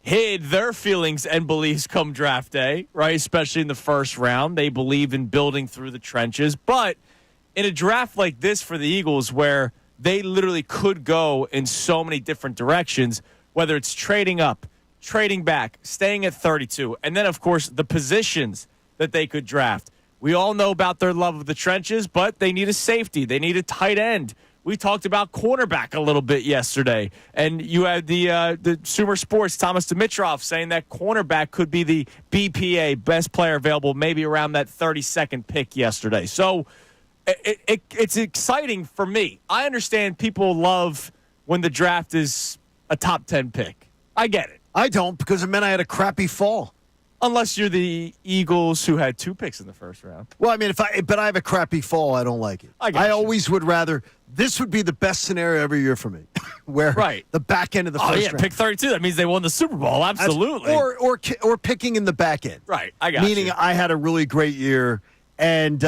hid their feelings and beliefs come draft day, right? Especially in the first round. They believe in building through the trenches. But in a draft like this for the Eagles, where they literally could go in so many different directions, whether it's trading up, trading back, staying at 32, and then, of course, the positions that they could draft. We all know about their love of the trenches, but they need a safety. They need a tight end. We talked about cornerback a little bit yesterday, and you had the Sumer Sports, Thomas Dimitrov, saying that cornerback could be the BPA, best player available, maybe around that 32nd pick yesterday. So it's exciting for me. I understand people love when the draft is a top 10 pick. I get it. I don't, because it meant I had a crappy fall. Unless you're the Eagles who had 2 picks in the first round. Well, I mean, but I have a crappy fall. I don't like it. I always would rather. This would be the best scenario every year for me, where the back end of the first round. Pick 32. That means they won the Super Bowl. Absolutely. Or picking in the back end. Right. I got Meaning I had a really great year, and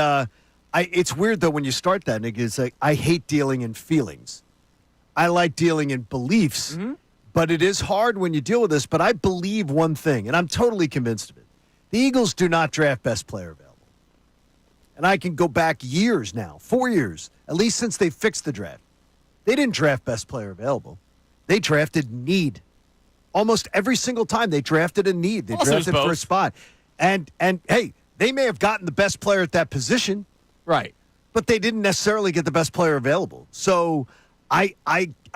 it's weird though when you start that, Nick. It's like I hate dealing in feelings. I like dealing in beliefs. Mm-hmm. But it is hard when you deal with this. But I believe one thing, and I'm totally convinced of it. The Eagles do not draft best player available. And I can go back years now, 4 years, at least since they fixed the draft. They didn't draft best player available. They drafted need. Almost every single time they drafted a need. They drafted for a spot. And hey, they may have gotten the best player at that position. Right. But they didn't necessarily get the best player available. So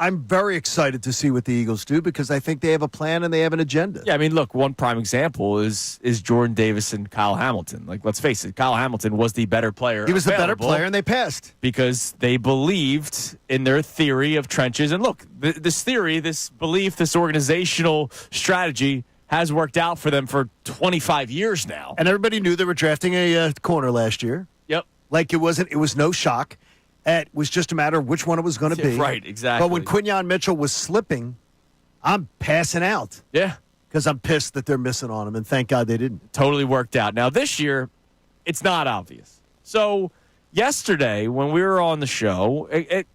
I'm very excited to see what the Eagles do because I think they have a plan and they have an agenda. Yeah, I mean, look, one prime example is Jordan Davis and Kyle Hamilton. Like, let's face it, Kyle Hamilton was the better player. He was the better player, and they passed. Because they believed in their theory of trenches. And look, this theory, this belief, this organizational strategy has worked out for them for 25 years now. And everybody knew they were drafting a corner last year. Yep. Like, it was no shock. It was just a matter of which one it was going to be. Right, exactly. But when Quinyon Mitchell was slipping, I'm passing out. Yeah. Because I'm pissed that they're missing on him, and thank God they didn't. Totally worked out. Now, this year, it's not obvious. So, yesterday, when we were on the show,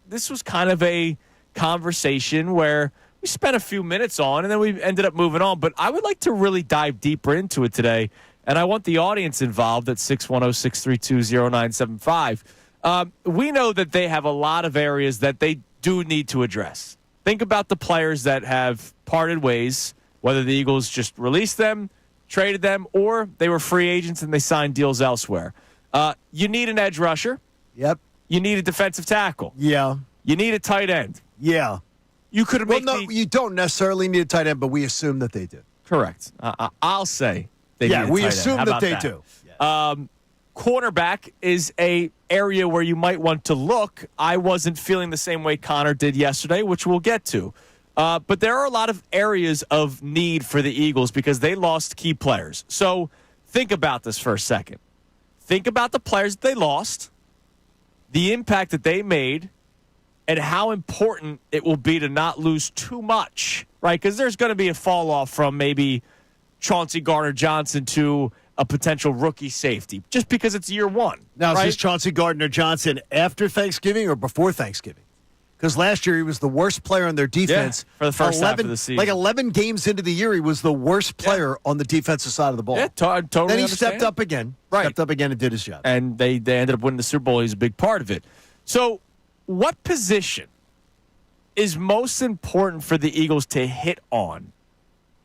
this was kind of a conversation where we spent a few minutes on, and then we ended up moving on. But I would like to really dive deeper into it today, and I want the audience involved at 610-632-0975. We know that they have a lot of areas that they do need to address. Think about the players that have parted ways, whether the Eagles just released them, traded them, or they were free agents and they signed deals elsewhere. You need an edge rusher. Yep. You need a defensive tackle. Yeah. You need a tight end. Yeah. You could make you don't necessarily need a tight end, but we assume that they do. Correct. I'll say they need a tight end. We assume that they do. Yeah. Cornerback is a area where you might want to look. I wasn't feeling the same way Connor did yesterday, which we'll get to. But there are a lot of areas of need for the Eagles because they lost key players. So think about this for a second. Think about the players that they lost, the impact that they made, and how important it will be to not lose too much, right? Because there's going to be a fall off from maybe Chauncey Gardner-Johnson to a potential rookie safety, just because it's year one. Now, right? Is this Chauncey Gardner-Johnson after Thanksgiving or before Thanksgiving? Because last year he was the worst player on their defense. For the first half of the season. Like 11 games into the year, he was the worst player on the defensive side of the ball. Yeah, totally Then he understand. stepped up again. Right. Stepped up again and did his job. And they ended up winning the Super Bowl. He's a big part of it. So what position is most important for the Eagles to hit on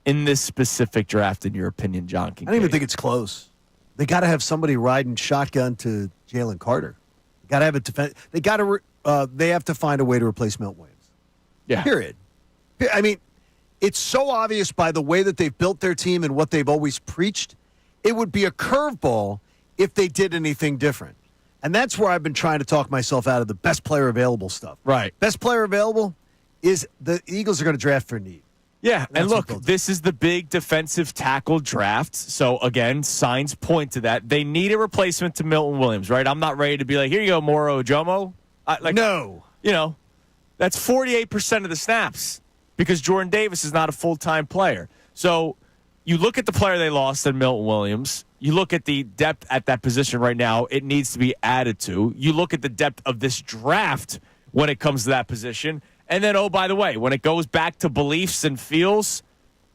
in this specific draft, in your opinion, John Kincade? I don't even think it's close. They got to have somebody riding shotgun to Jalen Carter. They got to have a defense. They got to. They have to find a way to replace Milton Williams. Yeah. Period. I mean, it's so obvious by the way that they've built their team and what they've always preached. It would be a curveball if they did anything different. And that's where I've been trying to talk myself out of the best player available stuff. Right. Best player available is the Eagles are going to draft for need. Yeah, and look, this is the big defensive tackle draft. So, again, signs point to that. They need a replacement to Milton Williams, right? I'm not ready to be like, here you go, Moro Ojomo. No. You know, that's 48% of the snaps because Jordan Davis is not a full-time player. So you look at the player they lost in Milton Williams. You look at the depth at that position right now. It needs to be added to. You look at the depth of this draft when it comes to that position. And then, oh, by the way, when it goes back to beliefs and feels,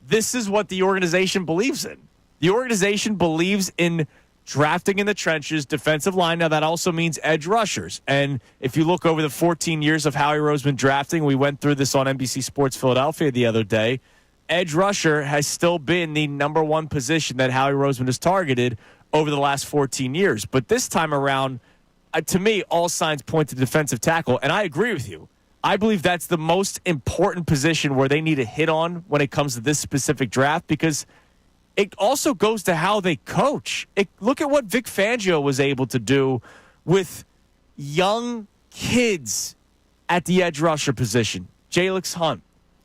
this is what the organization believes in. The organization believes in drafting in the trenches, defensive line. Now, that also means edge rushers. And if you look over the 14 years of Howie Roseman drafting, we went through this on NBC Sports Philadelphia the other day, edge rusher has still been the number one position that Howie Roseman has targeted over the last 14 years. But this time around, to me, all signs point to defensive tackle. And I agree with you. I believe that's the most important position where they need to hit on when it comes to this specific draft, because it also goes to how they coach. Look at what Vic Fangio was able to do with young kids at the edge rusher position. Jalix Hunt,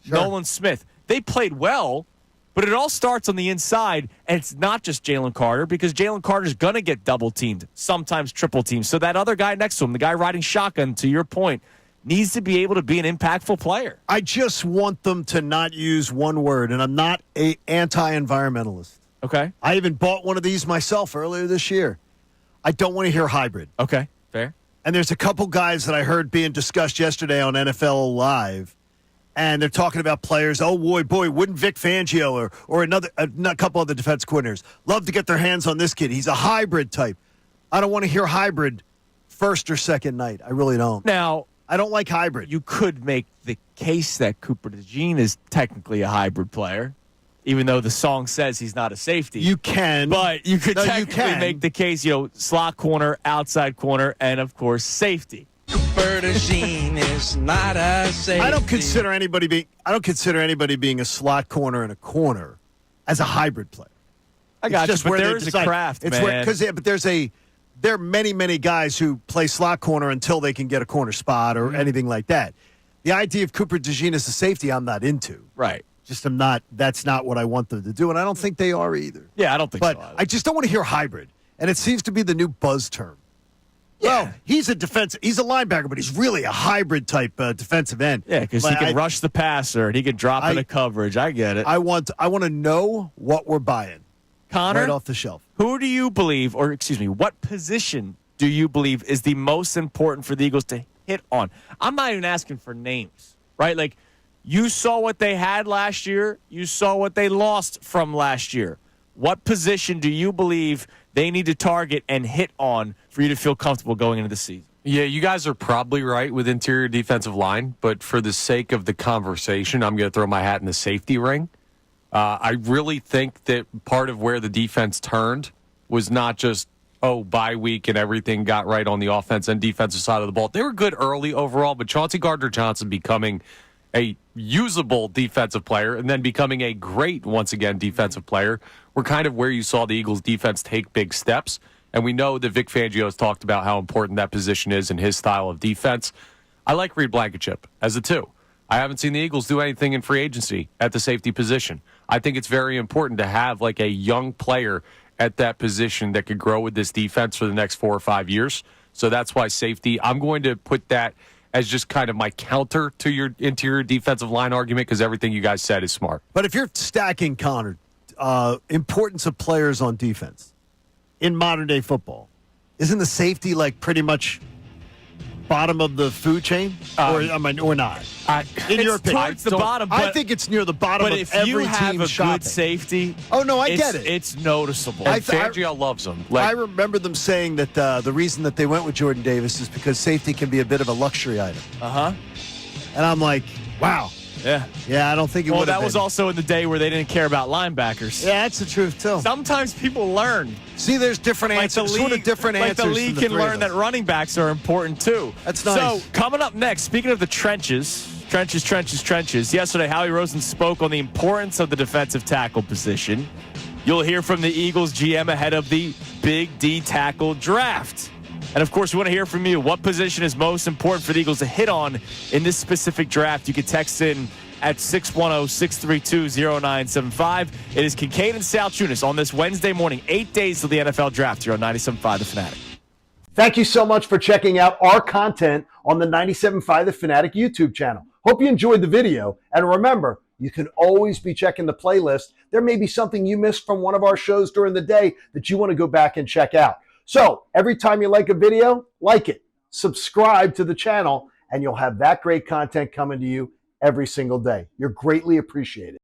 Nolan Smith. They played well, but it all starts on the inside, and it's not just Jalen Carter, because Jalen Carter's going to get double-teamed, sometimes triple-teamed. So that other guy next to him, the guy riding shotgun, to your point, needs to be able to be an impactful player. I just want them to not use one word, and I'm not an anti-environmentalist. Okay. I even bought one of these myself earlier this year. I don't want to hear hybrid. Okay, fair. And there's a couple guys that I heard being discussed yesterday on NFL Live, and they're talking about players. Oh, boy, wouldn't Vic Fangio or a couple other defense coordinators love to get their hands on this kid? He's a hybrid type. I don't want to hear hybrid first or second night. I really don't. Now, I don't like hybrid. You could make the case that Cooper DeJean is technically a hybrid player, even though the song says he's not a safety. You can. But you could technically make the case, slot corner, outside corner, and, of course, safety. Cooper DeJean is not a safety. I don't consider anybody being a slot corner and a corner as a hybrid player. I got you, but there's a craft, man. There are many guys who play slot corner until they can get a corner spot or anything like that. The idea of Cooper DeJean as a safety, I'm not into. Right. That's not what I want them to do, and I don't think they are either. Yeah, I don't think so either. I just don't want to hear hybrid, and it seems to be the new buzz term. Yeah. Well, he's a linebacker, but he's really a hybrid type defensive end. Yeah, because he can rush the passer and he can drop into coverage. I get it. I want to know what we're buying. Connor, right off the shelf. Who do you believe, what position do you believe is the most important for the Eagles to hit on? I'm not even asking for names, right? Like, you saw what they had last year. You saw what they lost from last year. What position do you believe they need to target and hit on for you to feel comfortable going into the season? Yeah, you guys are probably right with interior defensive line, but for the sake of the conversation, I'm going to throw my hat in the safety ring. I really think that part of where the defense turned was not just, bye week and everything got right on the offense and defensive side of the ball. They were good early overall, but Chauncey Gardner-Johnson becoming a usable defensive player and then becoming a great, once again, defensive player were kind of where you saw the Eagles defense take big steps. And we know that Vic Fangio has talked about how important that position is in his style of defense. I like Reed Blankenship as a 2. I haven't seen the Eagles do anything in free agency at the safety position. I think it's very important to have like a young player at that position that could grow with this defense for the next 4 or 5 years. So that's why safety, I'm going to put that as just kind of my counter to your interior defensive line argument, because everything you guys said is smart. But if you're stacking, Connor, importance of players on defense in modern-day football, isn't the safety like pretty much bottom of the food chain, or not? In your opinion, towards the bottom. But, I think it's near the bottom of every team. But if you have a shopping. good safety, I get it. It's noticeable. And Fangio loves them. I remember them saying that the reason that they went with Jordan Davis is because safety can be a bit of a luxury item. And I'm like, wow. Yeah, I don't think it would have been. Well, that was also in the day where they didn't care about linebackers. Yeah, that's the truth, too. Sometimes people learn. See, there's different answers. Like the league can learn that running backs are important, too. That's nice. So, coming up next, speaking of the trenches. Yesterday, Howie Roseman spoke on the importance of the defensive tackle position. You'll hear from the Eagles GM ahead of the Big D tackle draft. And, of course, we want to hear from you. What position is most important for the Eagles to hit on in this specific draft? You can text in at 610-632-0975. It is Kincade and Salciunas on this Wednesday morning, 8 days till the NFL draft here on 97.5 The Fanatic. Thank you so much for checking out our content on the 97.5 The Fanatic YouTube channel. Hope you enjoyed the video. And remember, you can always be checking the playlist. There may be something you missed from one of our shows during the day that you want to go back and check out. So every time you like a video, like it, subscribe to the channel, and you'll have that great content coming to you every single day. You're greatly appreciated.